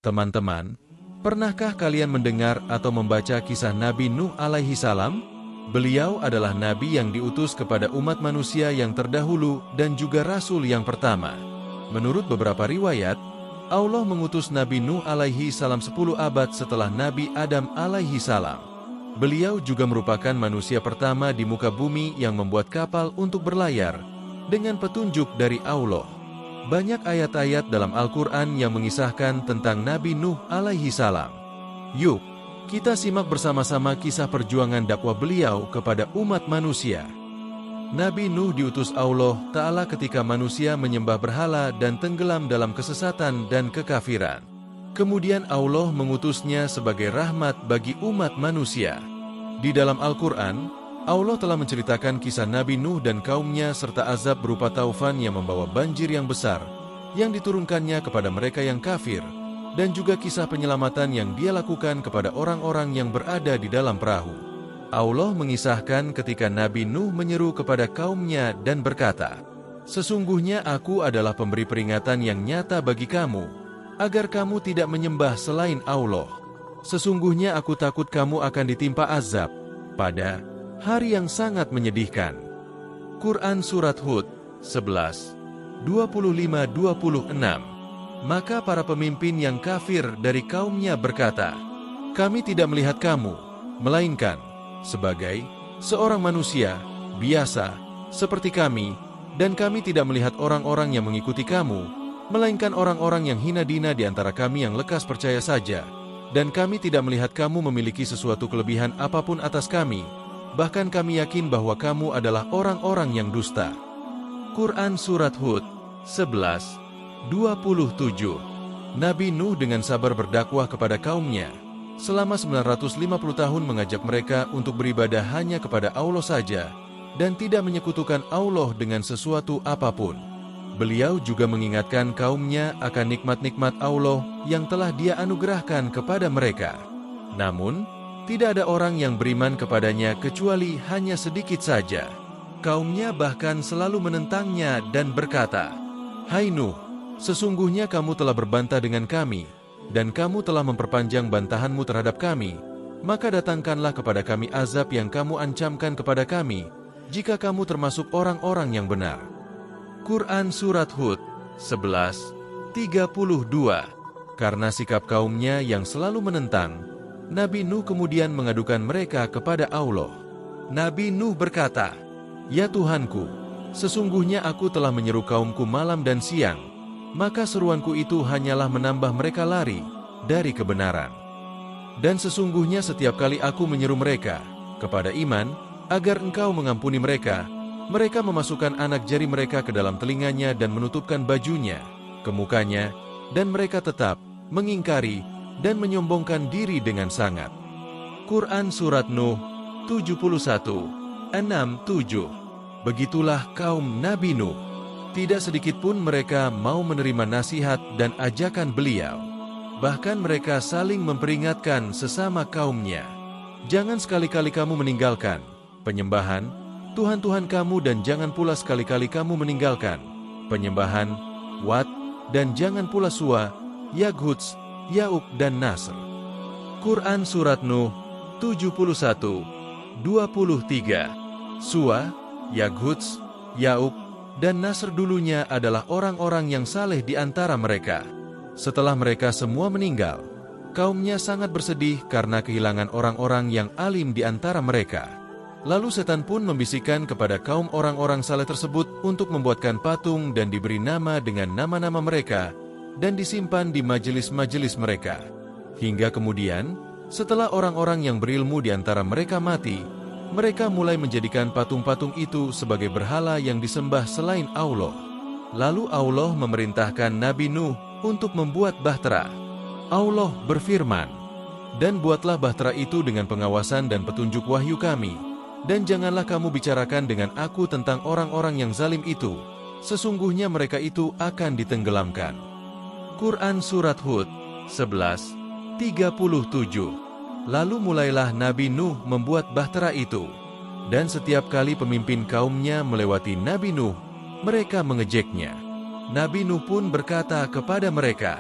Teman-teman, pernahkah kalian mendengar atau membaca kisah Nabi Nuh alaihi salam? Beliau adalah nabi yang diutus kepada umat manusia yang terdahulu dan juga rasul yang pertama. Menurut beberapa riwayat, Allah mengutus Nabi Nuh alaihi salam 10 abad setelah Nabi Adam alaihi salam. Beliau juga merupakan manusia pertama di muka bumi yang membuat kapal untuk berlayar dengan petunjuk dari Allah. Banyak ayat-ayat dalam Al-Quran yang mengisahkan tentang Nabi Nuh alaihi salam. Yuk, kita simak bersama-sama kisah perjuangan dakwah beliau kepada umat manusia. Nabi Nuh diutus Allah Ta'ala ketika manusia menyembah berhala dan tenggelam dalam kesesatan dan kekafiran. Kemudian Allah mengutusnya sebagai rahmat bagi umat manusia. Di dalam Al-Quran, Allah telah menceritakan kisah Nabi Nuh dan kaumnya serta azab berupa taufan yang membawa banjir yang besar yang diturunkannya kepada mereka yang kafir, dan juga kisah penyelamatan yang dia lakukan kepada orang-orang yang berada di dalam perahu. Allah mengisahkan ketika Nabi Nuh menyeru kepada kaumnya dan berkata, "Sesungguhnya aku adalah pemberi peringatan yang nyata bagi kamu, agar kamu tidak menyembah selain Allah. Sesungguhnya aku takut kamu akan ditimpa azab pada hari yang sangat menyedihkan." Quran Surat Hud 11, 25-26. Maka para pemimpin yang kafir dari kaumnya berkata, "Kami tidak melihat kamu, melainkan sebagai seorang manusia biasa seperti kami, dan kami tidak melihat orang-orang yang mengikuti kamu, melainkan orang-orang yang hina dina di antara kami yang lekas percaya saja, dan kami tidak melihat kamu memiliki sesuatu kelebihan apapun atas kami. Bahkan kami yakin bahwa kamu adalah orang-orang yang dusta." Quran Surat Hud 11, 27. Nabi Nuh dengan sabar berdakwah kepada kaumnya. Selama 950 tahun mengajak mereka untuk beribadah hanya kepada Allah saja, dan tidak menyekutukan Allah dengan sesuatu apapun. Beliau juga mengingatkan kaumnya akan nikmat-nikmat Allah yang telah Dia anugerahkan kepada mereka. Namun, tidak ada orang yang beriman kepadanya kecuali hanya sedikit saja. Kaumnya bahkan selalu menentangnya dan berkata, "Hai Nuh, sesungguhnya kamu telah berbantah dengan kami, dan kamu telah memperpanjang bantahanmu terhadap kami. Maka datangkanlah kepada kami azab yang kamu ancamkan kepada kami, jika kamu termasuk orang-orang yang benar." Quran Surat Hud 11, 32. Karena sikap kaumnya yang selalu menentang, Nabi Nuh kemudian mengadukan mereka kepada Allah. Nabi Nuh berkata, "Ya Tuhanku, sesungguhnya aku telah menyeru kaumku malam dan siang, maka seruanku itu hanyalah menambah mereka lari dari kebenaran. Dan sesungguhnya setiap kali aku menyeru mereka kepada iman, agar engkau mengampuni mereka, mereka memasukkan anak jari mereka ke dalam telinganya dan menutupkan bajunya ke mukanya, dan mereka tetap mengingkari dan menyombongkan diri dengan sangat." Quran Surat Nuh 71, 6-7. Begitulah kaum Nabi Nuh. Tidak sedikit pun mereka mau menerima nasihat dan ajakan beliau. Bahkan mereka saling memperingatkan sesama kaumnya, "Jangan sekali-kali kamu meninggalkan penyembahan Tuhan-Tuhan kamu, dan jangan pula sekali-kali kamu meninggalkan penyembahan Wat, dan jangan pula Suwa, Yaghuts, Ya'uk, dan Nasr." Quran Surat Nuh 71, 23. Suwa, Yaghuts, Ya'uk, dan Nasr dulunya adalah orang-orang yang saleh di antara mereka. Setelah mereka semua meninggal, kaumnya sangat bersedih karena kehilangan orang-orang yang alim di antara mereka. Lalu setan pun membisikkan kepada kaum orang-orang saleh tersebut untuk membuatkan patung dan diberi nama dengan nama-nama mereka dan disimpan di majelis-majelis mereka. Hingga kemudian, setelah orang-orang yang berilmu di antara mereka mati, mereka mulai menjadikan patung-patung itu sebagai berhala yang disembah selain Allah. Lalu Allah memerintahkan Nabi Nuh untuk membuat bahtera. Allah berfirman, "Dan buatlah bahtera itu dengan pengawasan dan petunjuk wahyu kami, dan janganlah kamu bicarakan dengan aku tentang orang-orang yang zalim itu, sesungguhnya mereka itu akan ditenggelamkan." Quran Surat Hud 11, 37. Lalu mulailah Nabi Nuh membuat bahtera itu, dan setiap kali pemimpin kaumnya melewati Nabi Nuh, mereka mengejeknya. Nabi Nuh pun berkata kepada mereka,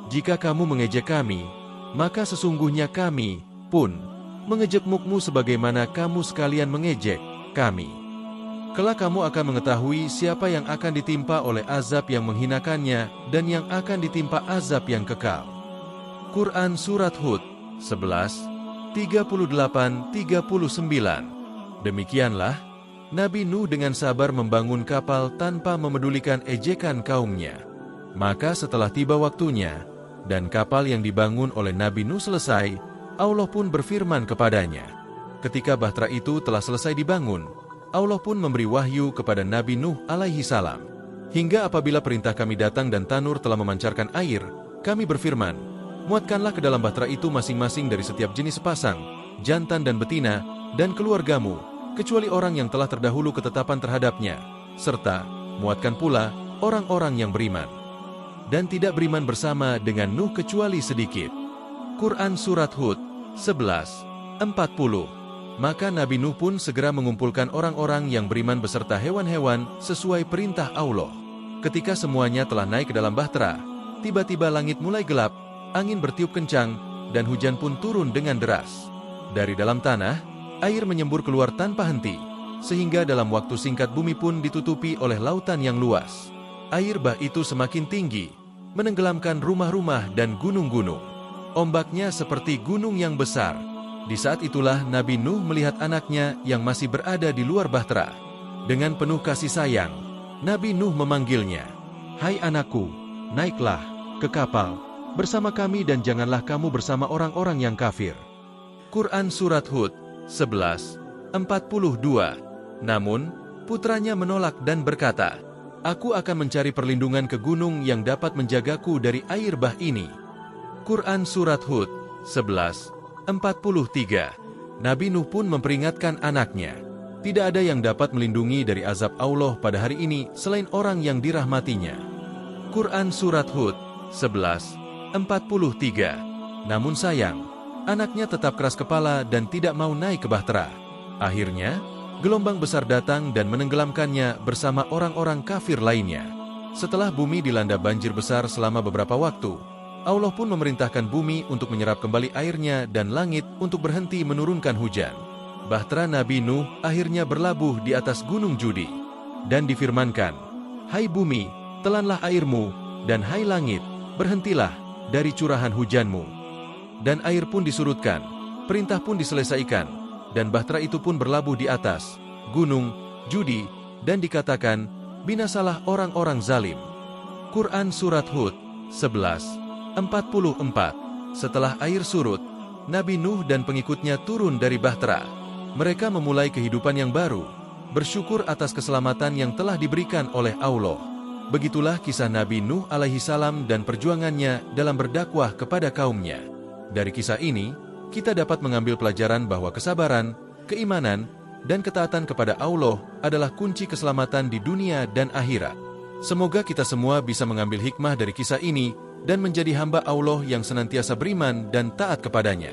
Jika kamu mengejek kami, maka sesungguhnya kami pun mengejekmu sebagaimana kamu sekalian mengejek kami. Kelak kamu akan mengetahui siapa yang akan ditimpa oleh azab yang menghinakannya dan yang akan ditimpa azab yang kekal. Quran Surat Hud 11, 38-39. Demikianlah Nabi Nuh dengan sabar membangun kapal tanpa memedulikan ejekan kaumnya. Maka setelah tiba waktunya, dan kapal yang dibangun oleh Nabi Nuh selesai, Allah pun berfirman kepadanya. Ketika bahtera itu telah selesai dibangun, Allah pun memberi wahyu kepada Nabi Nuh alaihi salam. Hingga apabila perintah kami datang dan tanur telah memancarkan air, kami berfirman, muatkanlah ke dalam bahtera itu masing-masing dari setiap jenis sepasang, jantan dan betina, dan keluargamu, kecuali orang yang telah terdahulu ketetapan terhadapnya, serta muatkan pula orang-orang yang beriman. Dan tidak beriman bersama dengan Nuh kecuali sedikit. Quran Surat Hud 11, 40. Maka Nabi Nuh pun segera mengumpulkan orang-orang yang beriman beserta hewan-hewan sesuai perintah Allah. Ketika semuanya telah naik ke dalam bahtera, tiba-tiba langit mulai gelap, angin bertiup kencang, dan hujan pun turun dengan deras. Dari dalam tanah, air menyembur keluar tanpa henti, sehingga dalam waktu singkat bumi pun ditutupi oleh lautan yang luas. Air bah itu semakin tinggi, menenggelamkan rumah-rumah dan gunung-gunung. Ombaknya seperti gunung yang besar. Di saat itulah Nabi Nuh melihat anaknya yang masih berada di luar bahtera. Dengan penuh kasih sayang, Nabi Nuh memanggilnya, "Hai anakku, naiklah ke kapal bersama kami dan janganlah kamu bersama orang-orang yang kafir." Quran Surat Hud 11, 42. Namun, putranya menolak dan berkata, "Aku akan mencari perlindungan ke gunung yang dapat menjagaku dari air bah ini." Quran Surat Hud 11, 43. Nabi Nuh pun memperingatkan anaknya, tidak ada yang dapat melindungi dari azab Allah pada hari ini selain orang yang dirahmatinya. Quran Surat Hud 11, 43. Namun sayang, anaknya tetap keras kepala dan tidak mau naik ke bahtera. Akhirnya, gelombang besar datang dan menenggelamkannya bersama orang-orang kafir lainnya. Setelah bumi dilanda banjir besar selama beberapa waktu, Allah pun memerintahkan bumi untuk menyerap kembali airnya dan langit untuk berhenti menurunkan hujan. Bahtera Nabi Nuh akhirnya berlabuh di atas gunung Judi. Dan difirmankan, "Hai bumi, telanlah airmu, dan hai langit, berhentilah dari curahan hujanmu." Dan air pun disurutkan, perintah pun diselesaikan, dan bahtera itu pun berlabuh di atas gunung Judi, dan dikatakan, binasalah orang-orang zalim. Quran Surat Hud 11, 44. Setelah air surut, Nabi Nuh dan pengikutnya turun dari bahtera. Mereka memulai kehidupan yang baru, bersyukur atas keselamatan yang telah diberikan oleh Allah. Begitulah kisah Nabi Nuh alaihi salam dan perjuangannya dalam berdakwah kepada kaumnya. Dari kisah ini, kita dapat mengambil pelajaran bahwa kesabaran, keimanan, dan ketaatan kepada Allah adalah kunci keselamatan di dunia dan akhirat. Semoga kita semua bisa mengambil hikmah dari kisah ini dan menjadi hamba Allah yang senantiasa beriman dan taat kepadanya.